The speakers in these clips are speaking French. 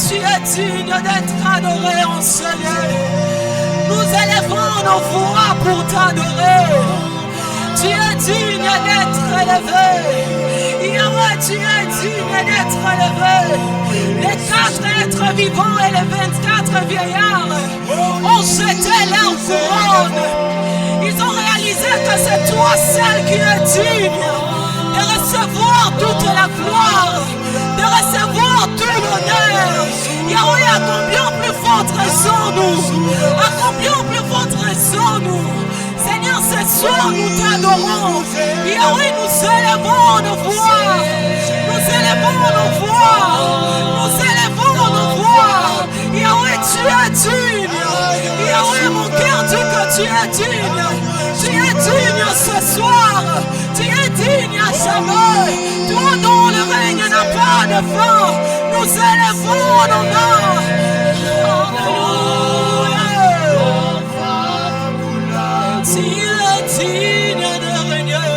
Tu es digne d'être adoré en ce lieu. Nous élevons nos voix pour t'adorer. Tu es digne d'être élevé. Yahweh, tu es digne d'être élevé. Les 4 êtres vivants et les 24 vieillards ont jeté leur couronne. Ils ont réalisé que c'est toi seul qui es digne de recevoir toute la gloire, de recevoir tout l'honneur. Yahweh, à combien plus fort trésor-nous, à combien plus fort trésor-nous. Seigneur, ce soir nous t'adorons. Yahweh, nous élevons nos voix, nous élevons nos voix, nous élevons nos voix. Yahweh, tu es digne. Yahweh, mon cœur dit que tu es digne. Tu es digne ce soir. Tu es digne à jamais. Toi dont le règne n'a pas de fin. Nous élevons nos mains. Alléluia. Tu es digne de régner.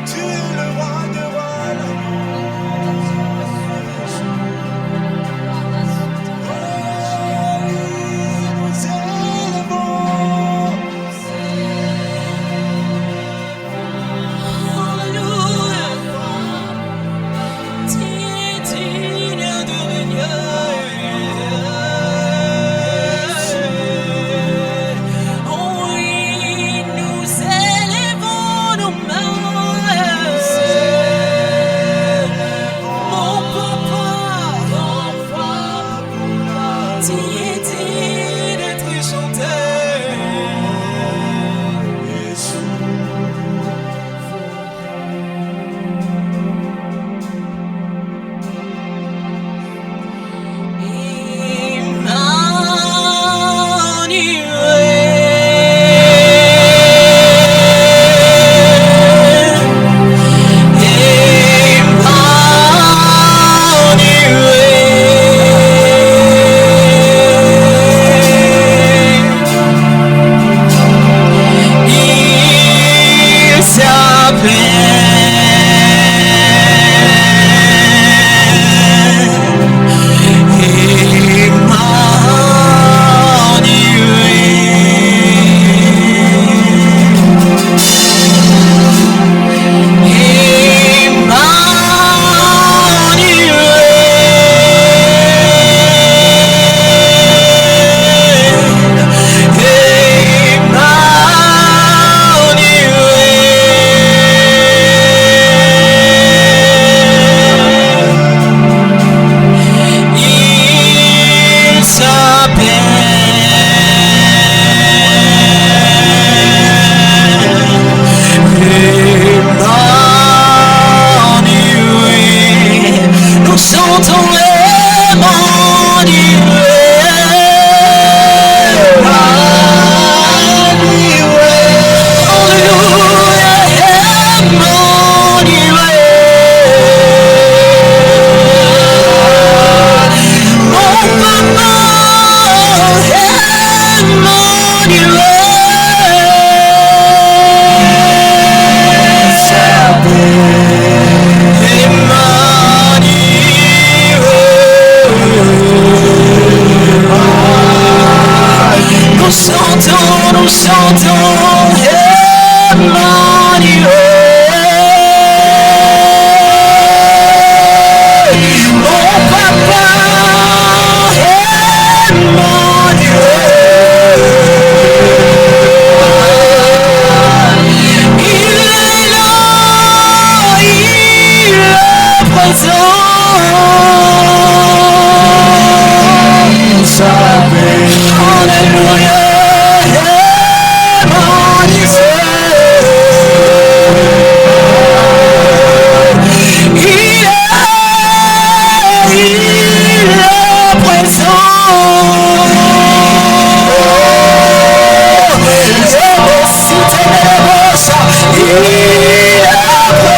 Tu es le roi de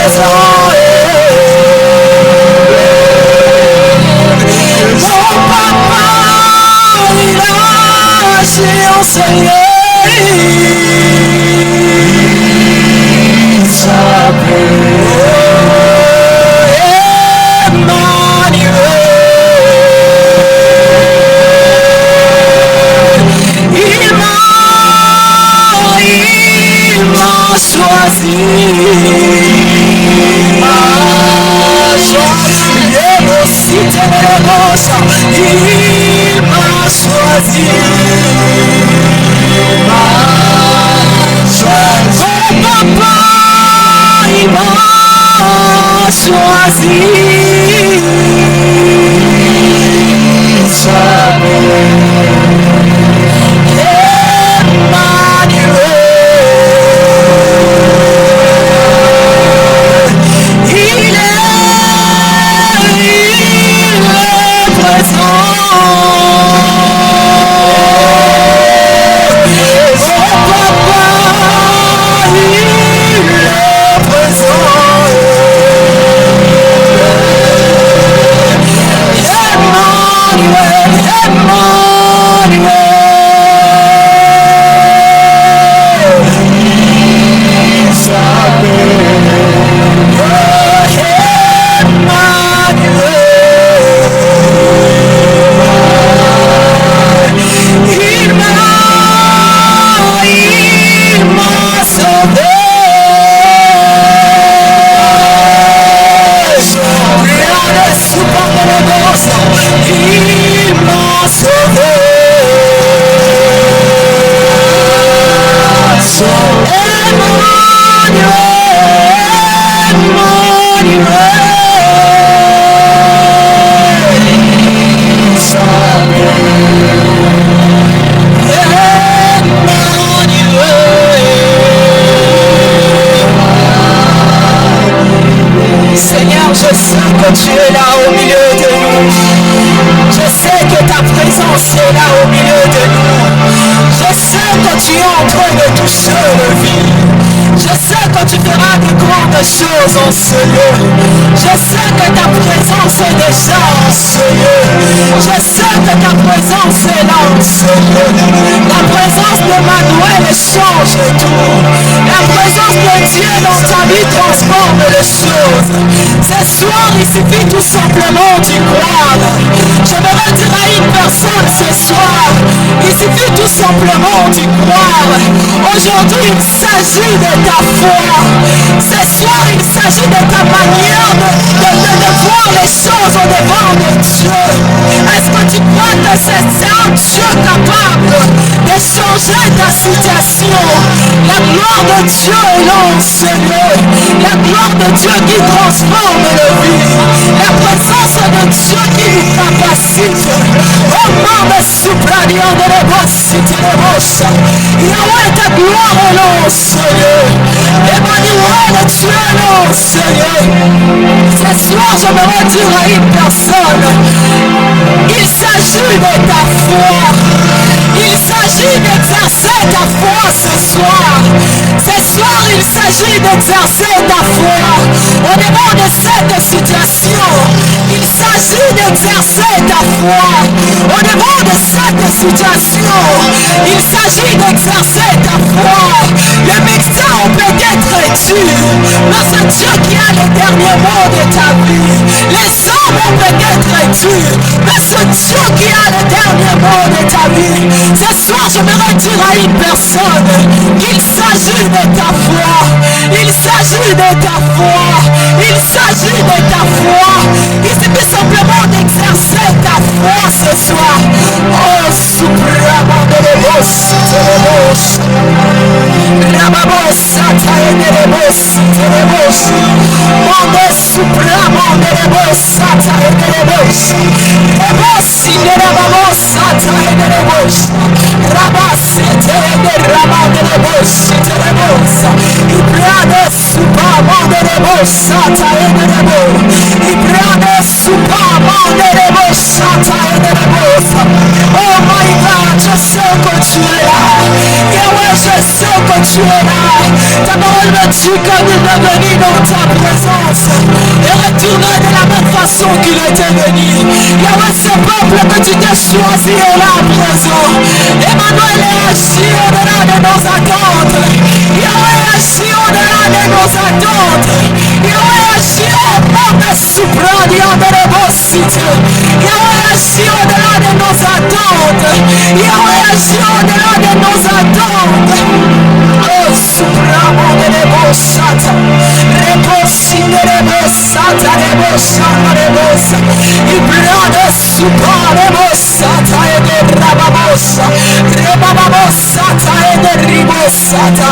présent. Mon papa, il a agi en ce lieu. Il s'appelle Emmanuel. Il m'a choisi. Il m'a choisi. Oh papa, il m'a choisi. Seigneur, je sais que tu es là au milieu de nous. Je sais que ta présence est là au milieu de nous. Je sais que tu es en train de toucher le vide. Je sais que tu feras de grandes choses en ce lieu. Je sais que ta présence est déjà en ce lieu. Je sais que ta présence est là en ce lieu. La présence d'Emmanuel change tout. La présence de Dieu dans ta vie transforme les choses. Ce soir, il suffit tout simplement d'y croire. Je vais dire à une personne ce soir, il suffit tout simplement d'y croire. Aujourd'hui, il s'agit de ta foi. Ce soir, il s'agit de ta manière de voir les choses au devant de Dieu. Est-ce que tu crois que c'est un Dieu capable de changer ta situation? La gloire de Dieu est là en ce lieu. La gloire de Dieu qui transforme le vie. La présence de Dieu qui nous capacite. Oh maman, supradion de la bosse, Yahweh, ta gloire est là en ce lieu. Emmanuel, tu es là en ce lieu. Ce soir, je me retire à une personne. Il s'agit de ta foi. Il s'agit d'exercer ta foi ce soir. Ce soir, il s'agit d'exercer ta foi. Au devant de cette situation, il s'agit d'exercer ta foi. Au devant de cette situation, il s'agit d'exercer ta foi. Les médecins ont peut-être dû, mais c'est Dieu qui a le dernier mot de ta vie. Les hommes ont peut-être dû, mais c'est Dieu qui a le dernier mot de ta vie. Ce soir, je me retire à une personne. Il s'agit de ta foi. Il s'agit de ta foi. Il s'agit de ta foi. Il suffit simplement d'exercer ta foi ce soir. Oh, suprêmement de l'ébos, de l'ébos. Rababos, sataï de l'ébos, de l'ébos. Monde suprêmement de l'ébos, sataï de l'ébos. Ébos, il de rababos, sataï de l'ébos. Rabas, c'était de rabat de l'ébos, de l'ébos. Il prade suprêmement de l'ébos, sataï de l'ébos. Il prade suprêmement de l'ébos, sataï de l'ébos. Oh my God, je sais que tu es là. Yahweh, je sais que tu es là. Ta parole me dit comme il est venu dans ta présence et retourner de la même façon qu'il était venu. Yahweh, ce peuple que tu t'es choisi est là à présent. Emmanuel est agi au-delà de nos attentes. Yahweh agit au-delà de nos attentes. Yahweh agit au monde supradia de nos cités. Yahweh agit au-delà de nos attentes. Yahweh agit au-delà de nos attentes. Oh, supramo de nos chata. Reposi de nos sata, de nos chata, de nos. Ibrade supra de nos sata e de rababosa. Rebababosata e de ribosata.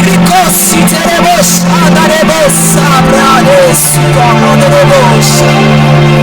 Ricosi de nos chata, de nos sabra de supra de nos.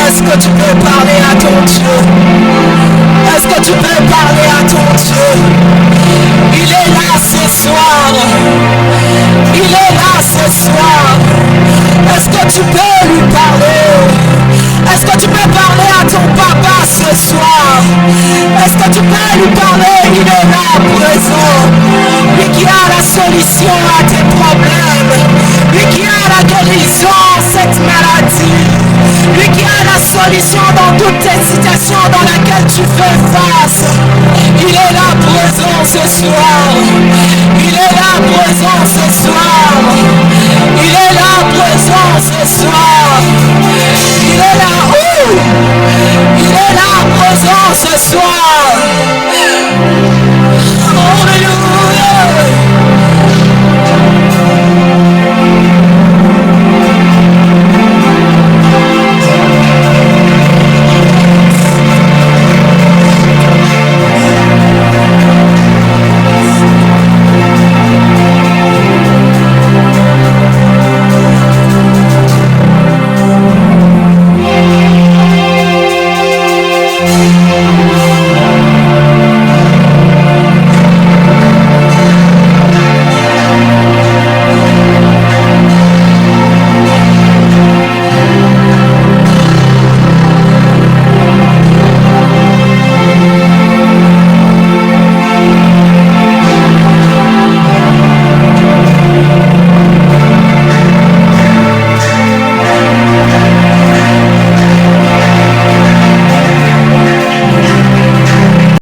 Est-ce que tu peux parler à ton Dieu? Est-ce que tu peux parler à ton Dieu? Il est là ce soir. Il est là ce soir. Est-ce que tu peux lui parler? Est-ce que tu peux parler à ton papa ce soir? Est-ce que tu peux lui parler? Il est là présent. Lui qui a la solution à tes problèmes. Lui qui a la guérison à cette maladie. Lui qui a la solution dans toutes tes situations dans lesquelles tu fais face. Il est là présent ce soir. Il est là présent ce soir. Il est là présent ce soir. Il est là. Il est là présent ce soir.